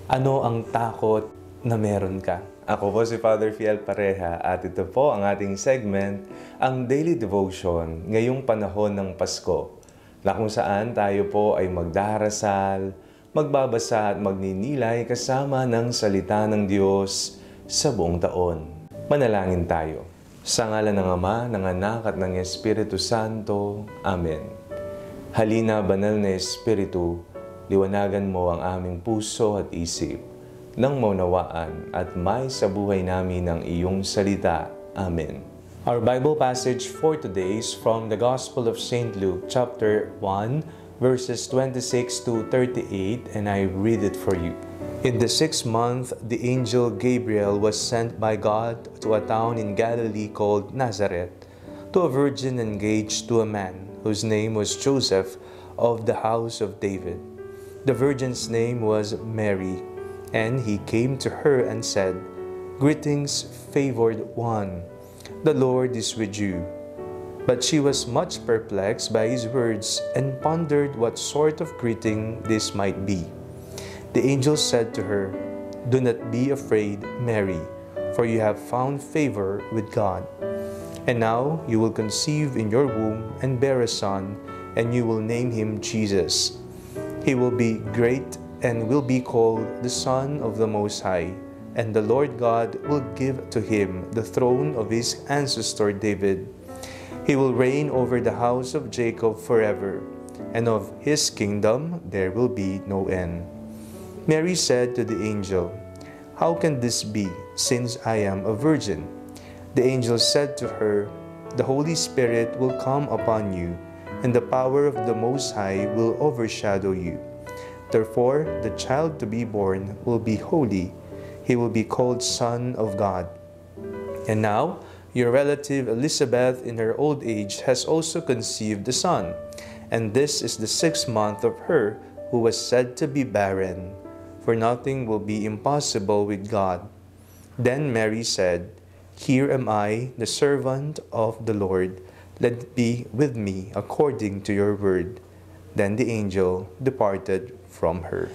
Ano ang takot na meron ka? Ako po si Father Fiel Pareha at ito po ang ating segment, ang Daily Devotion ngayong panahon ng Pasko, na kung saan tayo po ay magdarasal, magbabasa at magninilay kasama ng salita ng Diyos sa buong taon. Manalangin tayo. Sa ngalan ng Ama, ng Anak at ng Espiritu Santo. Amen. Halina, banal na Espiritu, liwanagan mo ang aming puso at isip nang maunawaan at may sa buhay namin ang iyong salita. Amen. Our Bible passage for today is from the Gospel of St. Luke, chapter 1, verses 26 to 38, and I read it for you. In the 6th month, the angel Gabriel was sent by God to a town in Galilee called Nazareth, to a virgin engaged to a man whose name was Joseph of the house of David. The virgin's name was Mary, and he came to her and said, "Greetings, favored one, the Lord is with you." But she was much perplexed by his words and pondered what sort of greeting this might be. The angel said to her, "Do not be afraid, Mary, for you have found favor with God. And now you will conceive in your womb and bear a son, and you will name him Jesus. He will be great and will be called the Son of the Most High, and the Lord God will give to him the throne of his ancestor David. He will reign over the house of Jacob forever, and of his kingdom there will be no end." Mary said to the angel, "How can this be, since I am a virgin?" The angel said to her, "The Holy Spirit will come upon you, and the power of the Most High will overshadow you. Therefore, the child to be born will be holy. He will be called Son of God. And now, your relative Elizabeth in her old age has also conceived a son, and this is the 6th month of her who was said to be barren. For nothing will be impossible with God." Then Mary said, "Here am I, the servant of the Lord. Let it be with me according to your word." Then the angel departed from her.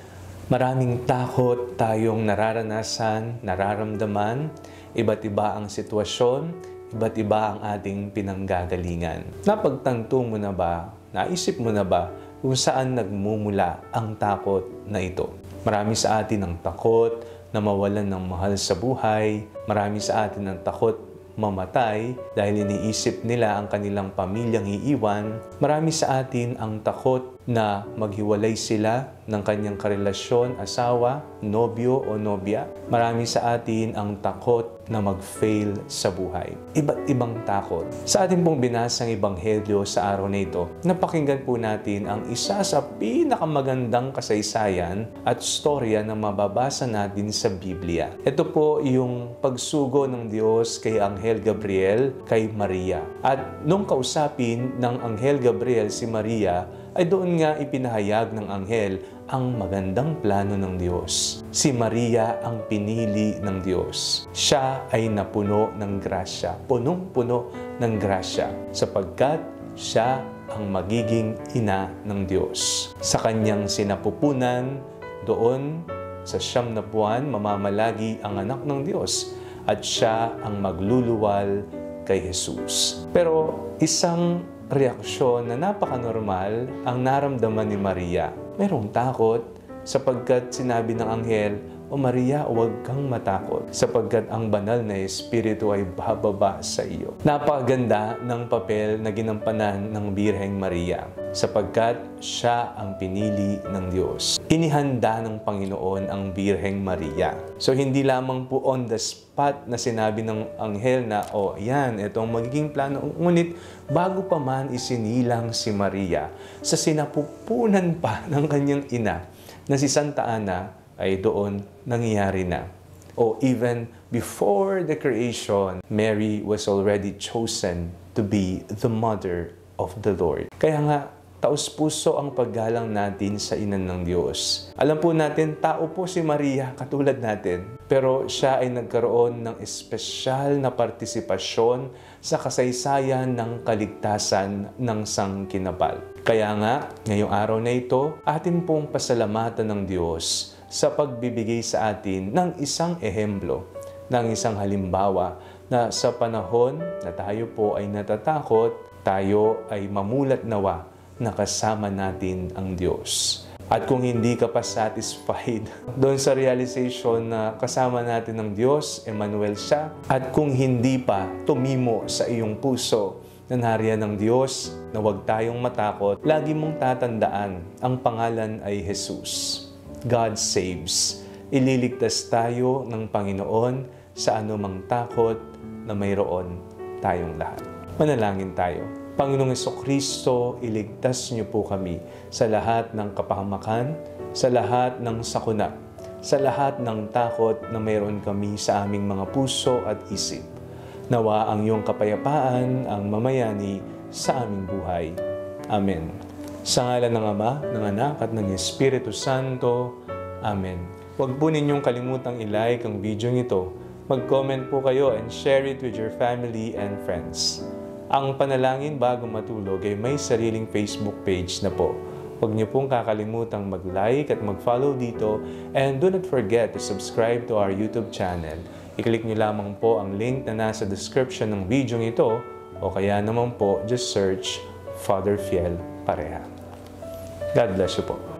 Maraming takot tayong nararanasan, nararamdaman. Iba't iba ang sitwasyon, iba't iba ang ating pinanggagalingan. Napagtanto mo na ba, naisip mo na ba kung saan nagmumula ang takot na ito? Marami sa atin ang takot na mawalan ng mahal sa buhay. Marami sa atin ang takot mamatay dahil iniisip nila ang kanilang pamilyang iiwan. Marami sa atin ang takot na maghiwalay sila ng kanyang karelasyon, asawa, nobyo o nobya. Marami sa atin ang takot na mag-fail sa buhay. Iba't ibang takot. Sa ating pong binasang ebanghelyo sa araw na ito, napakinggan po natin ang isa sa pinakamagandang kasaysayan at storya na mababasa natin sa Biblia. Ito po yung pagsugo ng Diyos kay Anghel Gabriel kay Maria. At nung kausapin ng Anghel Gabriel si Maria, ay doon nga ipinahayag ng anghel ang magandang plano ng Diyos. Si Maria ang pinili ng Diyos. Siya ay napuno ng grasya, punong-puno ng grasya, sapagkat siya ang magiging ina ng Diyos. Sa kanyang sinapupunan, doon sa 9 na buwan, mamamalagi ang anak ng Diyos at siya ang magluluwal kay Jesus. Pero isang reaksyon na napaka-normal ang naramdaman ni Maria. Merong takot sapagkat sinabi ng anghel, "O Maria, huwag kang matakot sapagkat ang banal na Espiritu ay bababa sa iyo." Napakaganda ng papel na ginampanan ng Birheng Maria sapagkat siya ang pinili ng Diyos. Inihanda ng Panginoon ang Birheng Maria. So hindi lamang po on the spot na sinabi ng anghel na, "O yan, itong magiging plano." Ngunit bago pa man isinilang si Maria, sa sinapupunan pa ng kanyang ina na si Santa Ana, ay doon nangyayari na. O even before the creation, Mary was already chosen to be the mother of the Lord. Kaya nga, taos-puso ang paggalang natin sa ina ng Diyos. Alam po natin, tao po si Maria katulad natin. Pero siya ay nagkaroon ng espesyal na partisipasyon sa kasaysayan ng kaligtasan ng sangkinapal. Kaya nga, ngayong araw na ito, atin pong pasalamatan ng Diyos sa pagbibigay sa atin ng isang ehemplo, ng isang halimbawa na sa panahon na tayo po ay natatakot, tayo ay mamulat nawa na kasama natin ang Diyos. At kung hindi ka pa satisfied doon sa realization na kasama natin ng Diyos, Emmanuel siya, at kung hindi pa tumimo sa iyong puso na nariyan ng Diyos, na huwag tayong matakot, lagi mong tatandaan, ang pangalan ay Jesus. God saves. Ililigtas tayo ng Panginoon sa anumang takot na mayroon tayong lahat. Manalangin tayo. Panginoong Jesucristo, iligtas niyo po kami sa lahat ng kapahamakan, sa lahat ng sakuna, sa lahat ng takot na mayroon kami sa aming mga puso at isip. Nawa ang iyong kapayapaan ang mamayani sa aming buhay. Amen. Sa ngalan ng Ama, ng Anak at ng Espiritu Santo. Amen. Huwag po ninyong kalimutang i-like ang video ito. Mag-comment po kayo and share it with your family and friends. Ang Panalangin Bago Matulog ay may sariling Facebook page na po. Huwag niyo pong kakalimutang mag-like at mag-follow dito, and do not forget to subscribe to our YouTube channel. I-click niyo lamang po ang link na nasa description ng video ito, o kaya naman po just search Father Fiel Pareha. God bless you po.